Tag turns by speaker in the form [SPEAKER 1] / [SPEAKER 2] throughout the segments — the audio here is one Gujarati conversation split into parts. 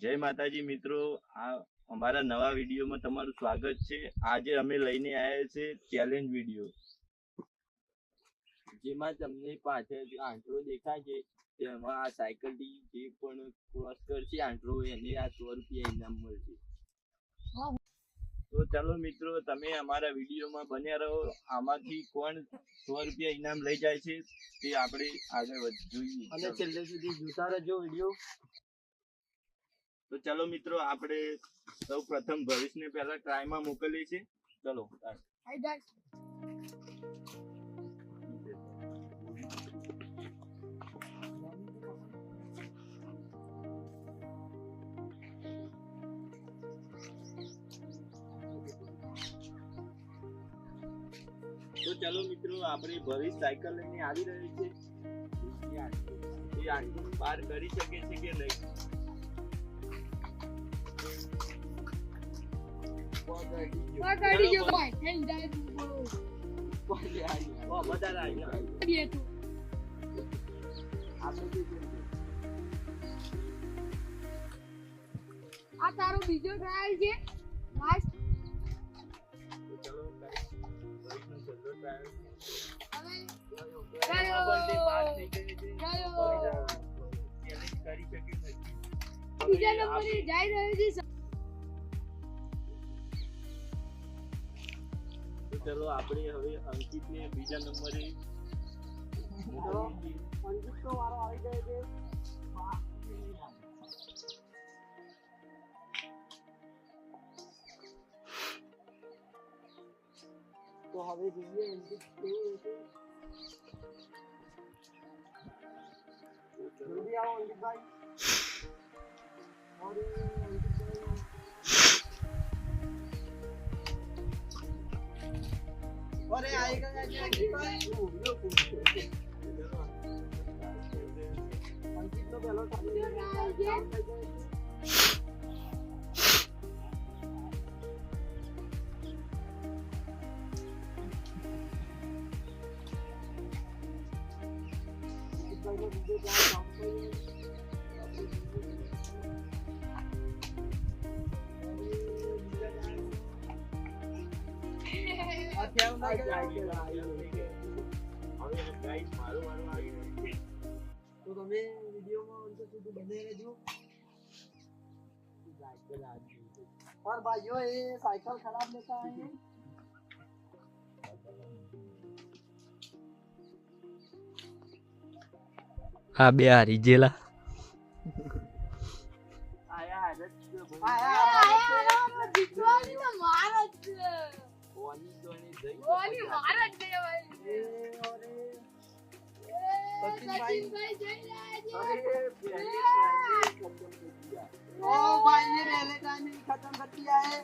[SPEAKER 1] જય માતાજી મિત્રો, આ અમારા નવા વિડીયોમાં તમારું સ્વાગત છે। આજે અમે લઈને આવ્યા છે ચેલેન્જ વિડીયો, જેમાં તમને પાછળ આંકડો દેખાય છે તેમાં આ સાયકલ થી જે પણ ક્રોસ કરશે આંકડો એને આ 100 રૂપિયા ઇનામ મળશે। તો ચાલો મિત્રો, તમે અમારા વિડીયોમાં બન્યા રહો। આમાંથી કોણ 100 રૂપિયા ઇનામ લઈ જાય છે તે આપણે આગળ જોઈએ અને છેલ્લે સુધી જોતા રહેજો વિડીયો। તો ચલો મિત્રો, આપણે સૌ પ્રથમ ભવિષ્યને પહેલા ટ્રાયમાં મોકલીએ છીએ। ચલો તો ચલો મિત્રો, આપણે ભવિષ્ય સાયકલ લઈને આવી રહ્યો છે। એ આટલું પાર કરી શકે છે કે નહીં?
[SPEAKER 2] આ તારો બીજો ટ્રાયલ છે લાસ્ટ।
[SPEAKER 1] ચલો ભવિષ્યનો છેલ્લો ટ્રાયલ
[SPEAKER 2] બીજા નંબરે જઈ રહ્યો છે।
[SPEAKER 1] તો ચલો આપણે હવે અંકિતને બીજા નંબરે
[SPEAKER 2] અંકિત તો વારો આવી ગયો છે। તો હવે જોઈએ અંકિત કેવું રહેશે। જલ્દી આવો અંકિતભાઈ। અરે અંકિતભાઈ, અરે આવી ગયા છે અંકિતભાઈ। અંકિતનો પહેલો ટાર્ગેટ તો તમે વિડીયોમાં અંત સુધી બને રહેજો। और भाइयों, ये साइकिल खराब लेता है।
[SPEAKER 3] હા બે હારી જેલા
[SPEAKER 2] જીતવાની તો મારો જ છે। ઓની મારો જ છે ભાઈ। સચિનભાઈ જઈ રહ્યા છે। ओ भाई, ये पहले टाइम ही खत्म कर दिया है।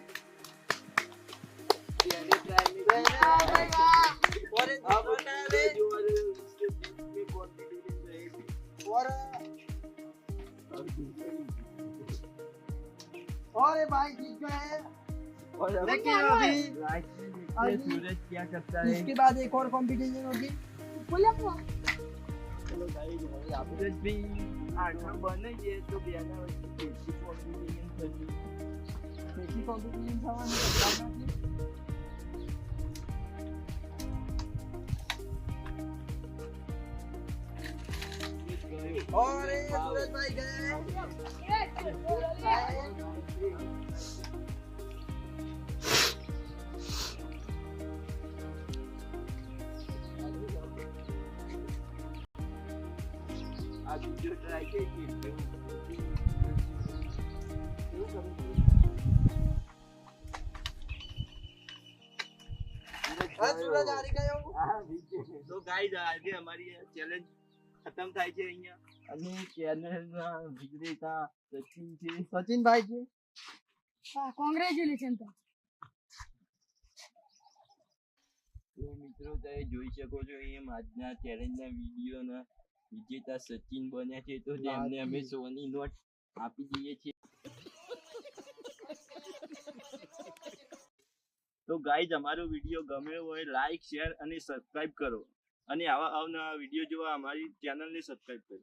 [SPEAKER 2] और भाई जीत गए। लेकिन अभी
[SPEAKER 1] सूरज क्या करता है?
[SPEAKER 2] इसके बाद एक और कंपटीशन होगी। बोले
[SPEAKER 1] चलो गाइस, सूरज भी आठवां बने છે તો બેના વચ્ચે બેસી કોમ્પિટિશન થશે।
[SPEAKER 2] बेटी कंपटीशन થવાની સંભાવના છે। और ये सूरज भाई गए।
[SPEAKER 1] આ બીજો ટ્રાય કે
[SPEAKER 2] सूरज हारी गयो।
[SPEAKER 1] તો ગાઈસ, આજે અમારી ચેલેન્જ ખતમ થાય છે અહીંયા। અને ચેનલના વિજેતા સચિન છે।
[SPEAKER 2] सचिन भाई जी, कांग्रेचुलेशन।
[SPEAKER 1] તો મિત્રો, તમે જોઈ શકો છો અહીંયા આજના ચેલેન્જના વિડીયોના વિજેતા સચિન બન્યા છે। તો તેમને અમે 100 ની નોટ આપી દઈએ છીએ। તો ગાઈઝ, અમારો વિડીયો ગમ્યો હોય લાઈક, શેર અને સબસ્ક્રાઇબ કરો। અને આવા અવનવા વિડીયો જોવા અમારી ચેનલને સબસ્ક્રાઇબ કરો।